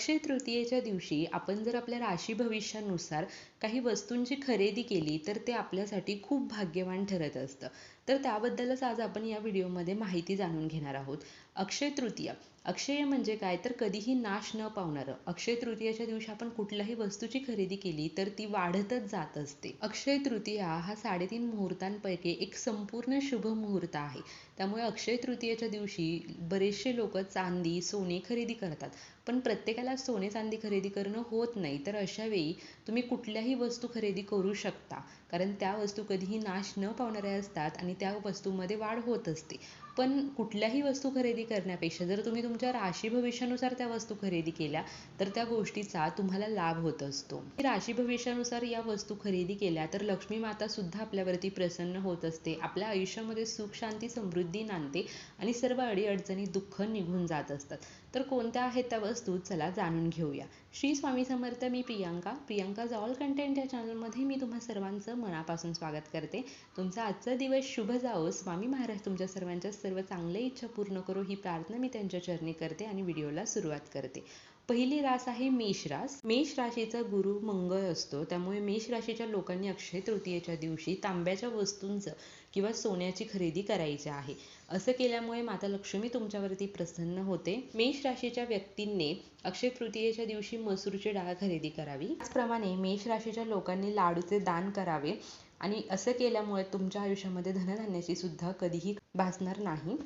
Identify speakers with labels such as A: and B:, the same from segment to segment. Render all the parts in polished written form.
A: अक्षय तृतीयेच्या दिवशी आपण जर आपल्या राशी भविष्यानुसार काही वस्तूंची खरेदी केली तर ते आपल्यासाठी खूप भाग्यवान ठरत असतं. तर त्याबद्दलच आज आपण या व्हिडिओमध्ये माहिती जाणून घेणार आहोत. अक्षय तृतीया, अक्षय म्हणजे काय तर कधीही नाश न पावणारं. अक्षय तृतीयेच्या दिवशी आपण कुठल्याही वस्तूची खरेदी केली तर ती वाढतच जात असते. अक्षय तृतीया हा 3.5 मुहूर्तांपैकी एक संपूर्ण शुभ मुहूर्त आहे. त्यामुळे अक्षय तृतीयेच्या दिवशी बरेचसे लोक चांदी सोने खरेदी करतात. पण प्रत्येकाला सोने चांदी खरेदी करणं होत नाही. तर अशा वेळी तुम्ही कुठल्याही वस्तू खरेदी करू शकता, कारण त्या वस्तू कधीही नाश न पावणाऱ्या असतात आणि त्या वस्तूमध्ये वाढ होत असते. पण कुठल्याही वस्तू खरेदी करण्यापेक्षा जर तुम्ही तुमच्या राशी भविष्यानुसार त्या वस्तू खरेदी केल्या तर त्या गोष्टीचा तुम्हाला लाभ होत असतो. राशी भविष्यानुसार या वस्तू खरेदी केल्या तर लक्ष्मी माता सुद्धा आपल्यावरती प्रसन्न होत असते. आपल्या आयुष्यामध्ये सुख शांती समृद्धी नांदते आणि सर्व अडीअडचणी दुःख निघून जात असतात. तर कोणत्या आहेत त्या वस्तू, चला जाणून घेऊया. श्री स्वामी समर्थ. मी प्रियांकाज ऑल कंटेंट या चॅनलमध्ये मी तुम्हा सर्वांचं मनापासून स्वागत करते. तुमचा आजचा दिवस शुभ जावो. स्वामी महाराज तुमच्या सर्वांच्या सर्व चांगल्या इच्छा पूर्ण करो ही प्रार्थना मी त्यांच्या चरणी करते आणि व्हिडिओला सुरुवात करते. पहिली रास आहे मेष रास. मेष राशीचा गुरु मंगळ असतो. त्यामुळे मेष राशीच्या लोकांनी अक्षय तृतीयेच्या दिवशी तांब्याच्या वस्तूंचं किंवा सोन्याची खरेदी करायची आहे. असं केल्यामुळे माता लक्ष्मी तुमच्यावरती प्रसन्न होते. मेष राशीच्या व्यक्तींनी अक्षय तृतीयेच्या दिवशी मसूरची डाळ खरेदी करावी. त्याचप्रमाणे मेष राशीच्या लोकांनी लाडूचे दान करावे आणि असं केल्यामुळे तुमच्या आयुष्यामध्ये धनधान्याची सुद्धा कधीही भासणार नाही.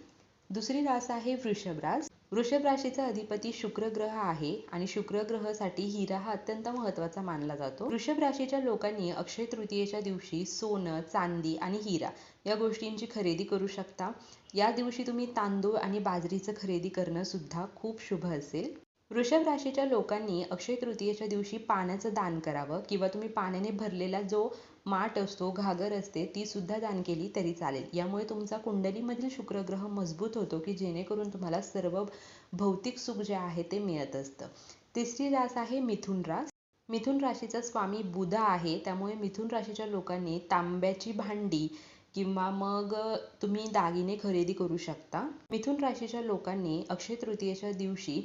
A: दुसरी रास आहे वृषभ रास. वृषभ राशीचा अधिपती शुक्र ग्रह आहे आणि शुक्र ग्रहासाठी हिरा हा अत्यंत महत्त्वाचा मानला जातो. वृषभ राशीच्या लोकांनी अक्षय तृतीयेच्या दिवशी सोनं चांदी आणि हिरा या गोष्टींची खरेदी करू शकता. या दिवशी तुम्ही तांदूळ आणि बाजरीचं खरेदी करणं सुद्धा खूप शुभ असेल. वृषभ राशीच्या लोकांनी अक्षय तृतीयेच्या दिवशी पाण्याचं दान करावं किंवा तुम्ही पाण्याने भरलेला जो माठ असतो, घागर असते, ती सुद्धा दान केली तरी चालेल. यामुळे तुमचा कुंडलीमधील शुक्र ग्रह मजबूत होतो की जेणेकरून तुम्हाला सर्व भौतिक सुख जे आहे ते मिळत असतं. तिसरी रास आहे मिथुन रास. मिथुन राशीचा स्वामी बुध आहे. त्यामुळे मिथुन राशीच्या लोकांनी तांब्याची भांडी किंवा मग तुम्ही दागिने खरेदी करू शकता. मिथुन राशीच्या लोकांनी अक्षय तृतीयेच्या दिवशी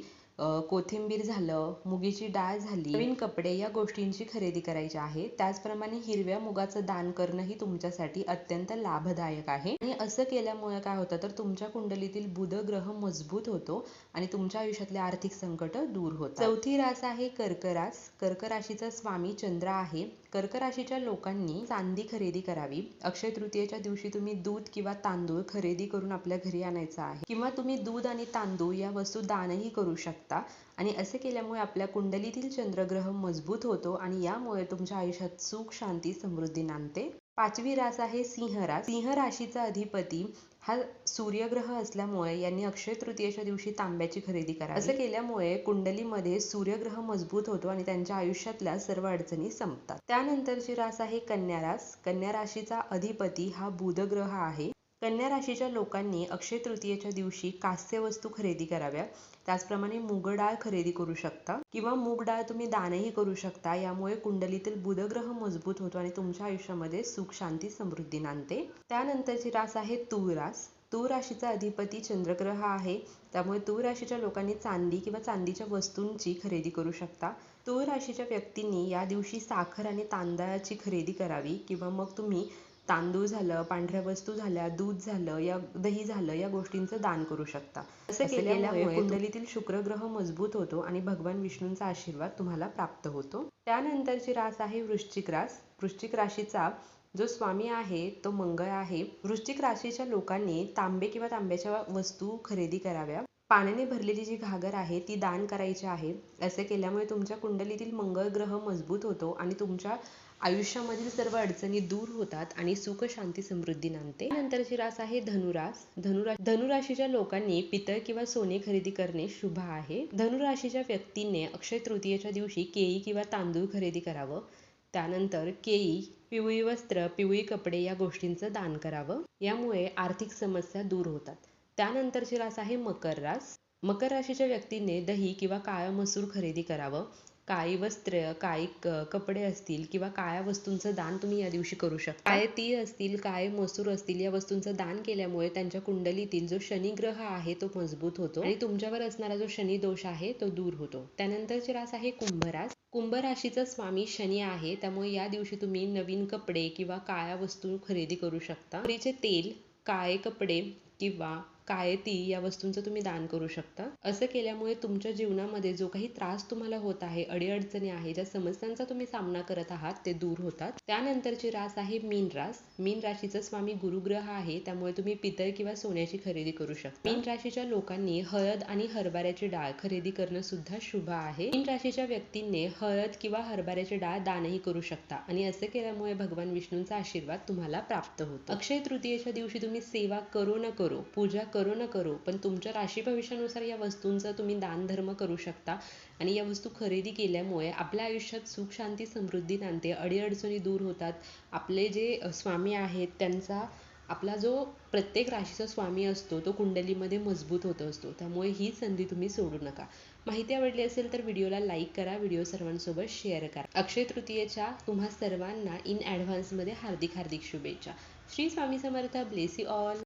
A: कोथिंबीर झालं, मुगीची डाळ झाली, नवीन कपडे या गोष्टींची खरेदी करायची आहे. त्याचप्रमाणे हिरव्या मुगाचं दान करणंही तुमच्यासाठी अत्यंत लाभदायक आहे. आणि असं केल्यामुळे काय होतं तर तुमच्या कुंडलीतील बुध ग्रह मजबूत होतो आणि तुमच्या आयुष्यातले आर्थिक संकट दूर होतात. चौथी रास आहे कर्क रास. कर्क राशीचा स्वामी चंद्र आहे. कर्क राशीच्या लोकांनी चांदी खरेदी करावी. अक्षय तृतीयेच्या दिवशी तुम्ही दूध किंवा तांदूळ खरेदी करून आपल्या घरी आणायचं आहे किंवा तुम्ही दूध आणि तांदूळ या वस्तू दानही करू शकता. आणि असे केल्यामुळे आपल्या कुंडलीतील चंद्रग्रह मजबूत होतो आणि यामुळे तुमच्या आयुष्यात सुख शांती समृद्धी नांदते. पाचवी रास आहे सिंह रास. सिंह राशीचा अधिपती हा सूर्यग्रह असल्यामुळे यांनी अक्षय तृतीयेच्या दिवशी तांब्याची खरेदी करावी. असं केल्यामुळे कुंडलीमध्ये सूर्यग्रह मजबूत होतो आणि त्यांच्या आयुष्यातल्या सर्व अडचणी संपतात. त्यानंतरची रास आहे कन्या रास. कन्या राशीचा अधिपती हा बुध ग्रह आहे. कन्या राशीच्या लोकांनी अक्षय तृतीयेच्या दिवशी कांस्य वस्तू खरेदी कराव्या. त्याचप्रमाणे मूग डाळ खरेदी करू शकता किंवा मूग डाळ तुम्ही दानही करू शकता. यामुळे कुंडलीतील बुध ग्रह मजबूत होतो आणि तुमच्या आयुष्यामध्ये सुख शांती समृद्धी नांदते. त्यानंतरची रास आहे तुळ रास. तुळ राशीचा अधिपती चंद्रग्रह आहे. त्यामुळे तुळ राशीच्या लोकांनी चांदी किंवा चांदीच्या वस्तूंची खरेदी करू शकता. तुळ राशीच्या व्यक्तींनी या दिवशी साखर आणि तांदळाची खरेदी करावी किंवा मग तुम्ही तांदूळ झालं, पांढऱ्या वस्तू झाल्या, दूध झालं, या दही झालं या गोष्टींचं दान करू शकता. असं केल्यामुळे कुंडलीतील शुक्र ग्रह मजबूत होतो आणि भगवान विष्णूंचा आशीर्वाद तुम्हाला प्राप्त होतो. त्यानंतरची रास आहे वृश्चिक रास. वृश्चिक राशीचा जो स्वामी आहे तो मंगळ आहे. वृश्चिक राशीच्या लोकांनी तांबे किंवा तांब्याच्या वस्तू खरेदी कराव्या. पाण्याने भरलेली जी घागर आहे ती दान करायची आहे. असे केल्यामुळे तुमच्या कुंडलीतील मंगळ ग्रह मजबूत होतो आणि तुमच्या आयुष्यामधील सर्व अडचणी दूर होतात आणि सुख शांती समृद्धी नांदते. नंतरची रास आहे धनुरास. धनुराशीच्या लोकांनी पितळ किंवा सोने खरेदी करणे शुभ आहे. धनुराशीच्या व्यक्तीने अक्षय तृतीयेच्या दिवशी केळी किंवा तांदूळ खरेदी करावं. त्यानंतर केळी, पिवळी वस्त्र, पिवळी कपडे या गोष्टींचं दान करावं. यामुळे आर्थिक समस्या दूर होतात. त्यानंतरची रास आहे मकर रास. मकर राशीच्या व्यक्तीने दही किंवा काळा मसूर खरेदी करावं. काळी वस्त्र, काळी कपडे असतील किंवा काळ्या वस्तूंचं दान तुम्ही या दिवशी करू शकता. काळे तीळ असतील, काळे मसूर असतील, या वस्तूंचं दान केल्यामुळे त्यांच्या कुंडलीतील जो शनिग्रह आहे तो मजबूत होतो आणि तुमच्यावर असणारा जो शनी दोष आहे तो दूर होतो. त्यानंतरची रास आहे कुंभ रास. कुंभ राशीचा स्वामी शनी आहे, त्यामुळे या दिवशी तुम्ही नवीन कपडे किंवा काळ्या वस्तू खरेदी करू शकता. मोहरीचे तेल, काळे कपडे किंवा काळे तीळ या वस्तूंचं तुम्ही दान करू शकता. असं केल्यामुळे तुमच्या जीवनामध्ये जो काही त्रास तुम्हाला होत आहे, अडीअडचणी आहे, ज्या समस्यांचा तुम्ही सामना करत आहात ते दूर होतात. त्यानंतरची रास आहे मीन रास. मीन राशीचा स्वामी गुरुग्रह आहे, त्यामुळे तुम्ही पितळ किंवा सोन्याची खरेदी करू शकता. मीन राशीच्या लोकांनी हळद आणि हरभऱ्याची डाळ खरेदी करणं सुद्धा शुभ आहे. मीन राशीच्या व्यक्तींनी हळद किंवा हरभऱ्याची डाळ दानही करू शकता आणि असं केल्यामुळे भगवान विष्णूंचा आशीर्वाद तुम्हाला प्राप्त होतो. अक्षय तृतीयेच्या दिवशी तुम्ही सेवा करो न करो, पूजा करो न करो, पण तुमच्या राशी भविष्यानुसार या वस्तूंचा तुम्ही दान धर्म करू शकता आणि या वस्तू खरेदी केल्यामुळे आपल्या आयुष्यात सुख शांती समृद्धी नांदते, अडीअडचणी दूर होतात. आपले जे स्वामी आहेत त्यांचा आपला जो प्रत्येक राशीचा स्वामी असतो तो कुंडलीमध्ये मजबूत होत असतो. त्यामुळे ही संधी तुम्ही सोडू नका. माहिती आवडली असेल तर व्हिडिओला लाईक करा, व्हिडिओ सर्वांसोबत शेअर करा. अक्षय तृतीयेच्या तुम्हा सर्वांना इन ॲडव्हान्समध्ये हार्दिक हार्दिक शुभेच्छा. Shri Swami Samarth. Bless you all.